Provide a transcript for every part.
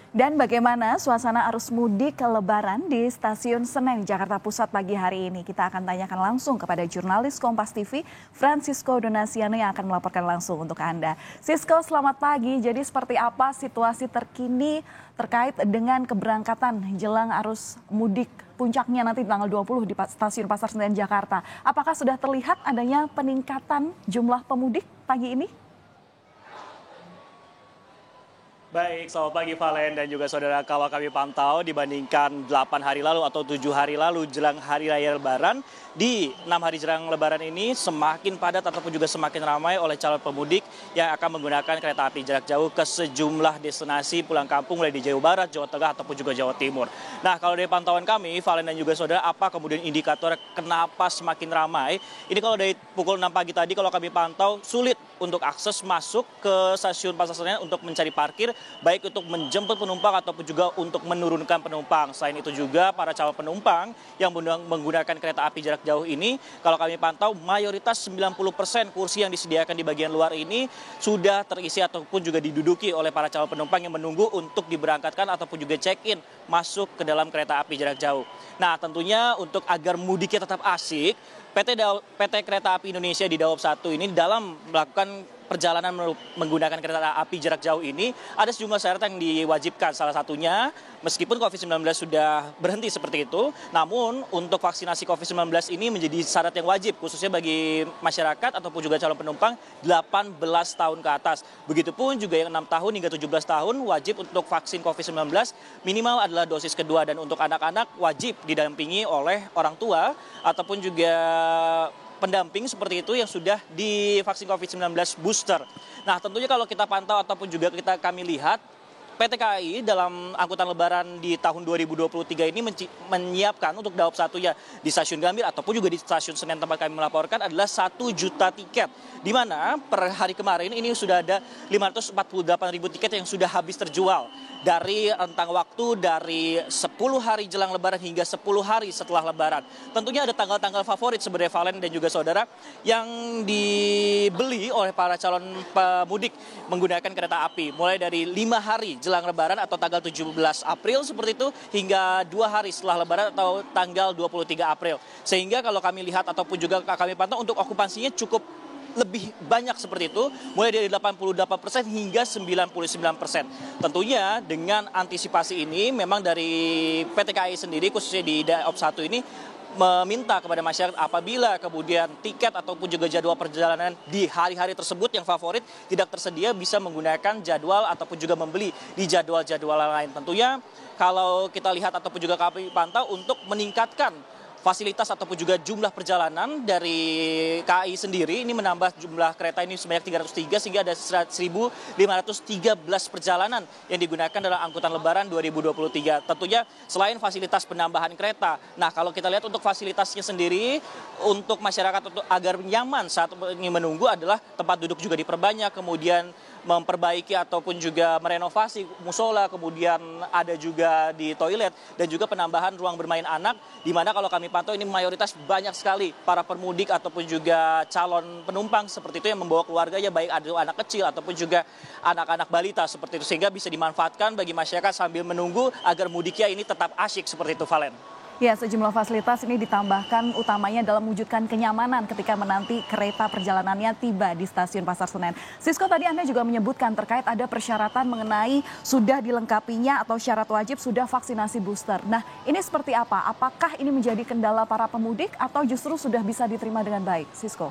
Dan bagaimana suasana arus mudik Lebaran di Stasiun Senen, Jakarta Pusat pagi hari ini? Kita akan tanyakan langsung kepada jurnalis Kompas TV, Francisco Donasiano yang akan melaporkan langsung untuk Anda. Sisko, selamat pagi. Jadi seperti apa situasi terkini terkait dengan keberangkatan jelang arus mudik puncaknya nanti tanggal 20 di Stasiun Pasar Senen, Jakarta? Apakah sudah terlihat adanya peningkatan jumlah pemudik pagi ini? Baik, selamat pagi Valen dan juga saudara. Kalau kami pantau dibandingkan 8 hari lalu atau 7 hari lalu jelang Hari Raya Lebaran, di 6 hari jelang Lebaran ini semakin padat ataupun juga semakin ramai oleh calon pemudik yang akan menggunakan kereta api jarak jauh ke sejumlah destinasi pulang kampung mulai di Jawa Barat, Jawa Tengah ataupun juga Jawa Timur. Nah, kalau dari pantauan kami, Valen dan juga saudara, apa kemudian indikator kenapa semakin ramai? Ini kalau dari pukul 6 pagi tadi kalau kami pantau sulit untuk akses masuk ke stasiun Pasar Senen untuk mencari parkir, baik untuk menjemput penumpang ataupun juga untuk menurunkan penumpang. Selain itu juga para calon penumpang yang menggunakan kereta api jarak jauh ini, kalau kami pantau mayoritas 90% kursi yang disediakan di bagian luar ini sudah terisi ataupun juga diduduki oleh para calon penumpang yang menunggu untuk diberangkatkan ataupun juga check-in masuk ke dalam kereta api jarak jauh. Nah, tentunya untuk agar mudiknya tetap asik, PT Kereta Api Indonesia di Daob 1 ini dalam melakukan perjalanan menggunakan kereta api jarak jauh ini ada sejumlah syarat yang diwajibkan. Salah satunya, meskipun COVID-19 sudah berhenti seperti itu, namun untuk vaksinasi COVID-19 ini menjadi syarat yang wajib, khususnya bagi masyarakat ataupun juga calon penumpang 18 tahun ke atas. Begitupun juga yang 6 tahun hingga 17 tahun wajib untuk vaksin COVID-19 minimal adalah dosis kedua, dan untuk anak-anak wajib didampingi oleh orang tua ataupun juga pendamping seperti itu yang sudah divaksin COVID-19 booster. Nah, tentunya kalau kita pantau ataupun juga kami lihat, PT KAI dalam angkutan lebaran di tahun 2023 ini menyiapkan untuk Daob 1 ya di Stasiun Gambir ataupun juga di Stasiun Senen tempat kami melaporkan adalah 1 juta tiket. Di mana per hari kemarin ini sudah ada 548.000 tiket yang sudah habis terjual. Dari rentang waktu dari 10 hari jelang Lebaran hingga 10 hari setelah Lebaran. Tentunya ada tanggal-tanggal favorit sebenarnya Valen dan juga saudara yang dibeli oleh para calon pemudik menggunakan kereta api. Mulai dari 5 hari jelang Lebaran atau tanggal 17 April seperti itu hingga 2 hari setelah Lebaran atau tanggal 23 April. Sehingga kalau kami lihat ataupun juga kami pantau untuk okupansinya cukup lebih banyak seperti itu, mulai dari 88% hingga 99%. Tentunya dengan antisipasi ini memang dari PT KAI sendiri khususnya di Daob 1 ini meminta kepada masyarakat apabila kemudian tiket ataupun juga jadwal perjalanan di hari-hari tersebut yang favorit tidak tersedia bisa menggunakan jadwal ataupun juga membeli di jadwal-jadwal lain. Tentunya kalau kita lihat ataupun juga kami pantau untuk meningkatkan fasilitas ataupun juga jumlah perjalanan dari KAI sendiri ini menambah jumlah kereta ini sebanyak 303 sehingga ada 1.513 perjalanan yang digunakan dalam angkutan Lebaran 2023. Tentunya selain fasilitas penambahan kereta. Nah, kalau kita lihat untuk fasilitasnya sendiri untuk masyarakat untuk agar nyaman saat ingin menunggu adalah tempat duduk juga diperbanyak, kemudian memperbaiki ataupun juga merenovasi musola, kemudian ada juga di toilet dan juga penambahan ruang bermain anak, di mana kalau kami pantau ini mayoritas banyak sekali para pemudik ataupun juga calon penumpang seperti itu yang membawa keluarganya, baik ada anak kecil ataupun juga anak-anak balita seperti itu, sehingga bisa dimanfaatkan bagi masyarakat sambil menunggu agar mudiknya ini tetap asyik seperti itu, Valen. Ya, sejumlah fasilitas ini ditambahkan utamanya dalam mewujudkan kenyamanan ketika menanti kereta perjalanannya tiba di Stasiun Pasar Senen. Sisko, tadi Anda juga menyebutkan terkait ada persyaratan mengenai sudah dilengkapinya atau syarat wajib sudah vaksinasi booster. Nah, ini seperti apa? Apakah ini menjadi kendala para pemudik atau justru sudah bisa diterima dengan baik? Sisko.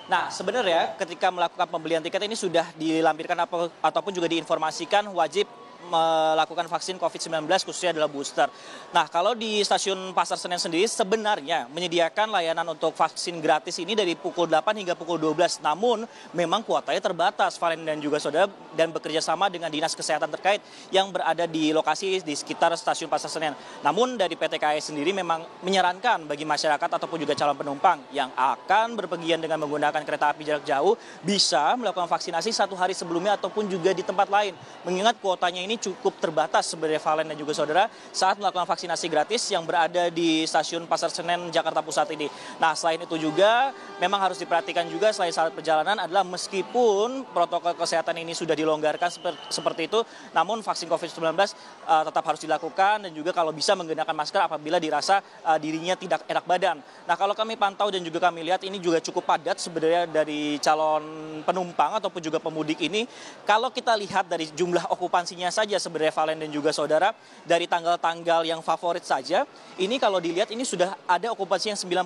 Nah, sebenarnya ketika melakukan pembelian tiket ini sudah dilampirkan ataupun juga diinformasikan wajib melakukan vaksin COVID-19 khususnya adalah booster. Nah, kalau di Stasiun Pasar Senen sendiri sebenarnya menyediakan layanan untuk vaksin gratis ini dari pukul 8 hingga pukul 12. Namun memang kuotanya terbatas, Valen dan juga saudara, dan bekerja sama dengan Dinas Kesehatan terkait yang berada di lokasi di sekitar Stasiun Pasar Senen. Namun dari PT KAI sendiri memang menyarankan bagi masyarakat ataupun juga calon penumpang yang akan berpergian dengan menggunakan kereta api jarak jauh bisa melakukan vaksinasi 1 hari sebelumnya ataupun juga di tempat lain. Mengingat kuotanya ini cukup terbatas sebenarnya Valen dan juga saudara saat melakukan vaksinasi gratis yang berada di stasiun Pasar Senen Jakarta Pusat ini. Nah, selain itu juga memang harus diperhatikan juga selain saat perjalanan adalah meskipun protokol kesehatan ini sudah dilonggarkan seperti itu, namun vaksin COVID-19 tetap harus dilakukan dan juga kalau bisa menggunakan masker apabila dirasa dirinya tidak enak badan. Nah, kalau kami pantau dan juga kami lihat ini juga cukup padat sebenarnya dari calon penumpang ataupun juga pemudik ini. Kalau kita lihat dari jumlah okupansinya saja sebenarnya Valen dan juga saudara, dari tanggal-tanggal yang favorit saja, ini kalau dilihat ini sudah ada okupansi yang 99%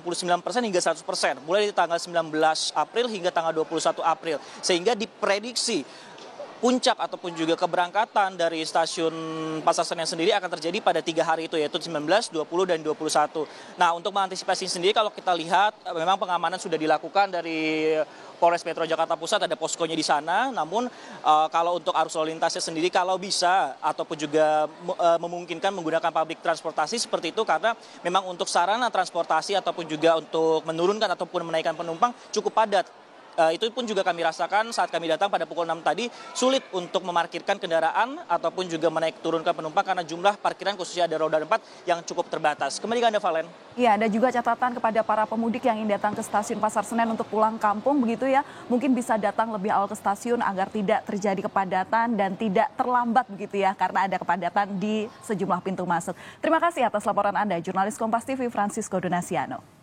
hingga 100%, mulai dari tanggal 19 April hingga tanggal 21 April. Sehingga diprediksi puncak ataupun juga keberangkatan dari stasiun Pasar Senen sendiri akan terjadi pada 3 hari itu, yaitu 19, 20, dan 21. Nah, untuk mengantisipasi sendiri kalau kita lihat memang pengamanan sudah dilakukan dari Polres Metro Jakarta Pusat, ada poskonya di sana. Namun kalau untuk arus lalu lintasnya sendiri kalau bisa ataupun juga memungkinkan menggunakan public transportasi seperti itu, karena memang untuk sarana transportasi ataupun juga untuk menurunkan ataupun menaikkan penumpang cukup padat. Itu pun juga kami rasakan saat kami datang pada pukul 6 tadi, sulit untuk memarkirkan kendaraan ataupun juga menaik turunkan penumpang karena jumlah parkiran khususnya ada roda 4 yang cukup terbatas. Kembali ke Anda, Valen. Ya, ada juga catatan kepada para pemudik yang ingin datang ke stasiun Pasar Senen untuk pulang kampung begitu ya. Mungkin bisa datang lebih awal ke stasiun agar tidak terjadi kepadatan dan tidak terlambat begitu ya, karena ada kepadatan di sejumlah pintu masuk. Terima kasih atas laporan Anda, jurnalis Kompas TV Francisco Donasiano.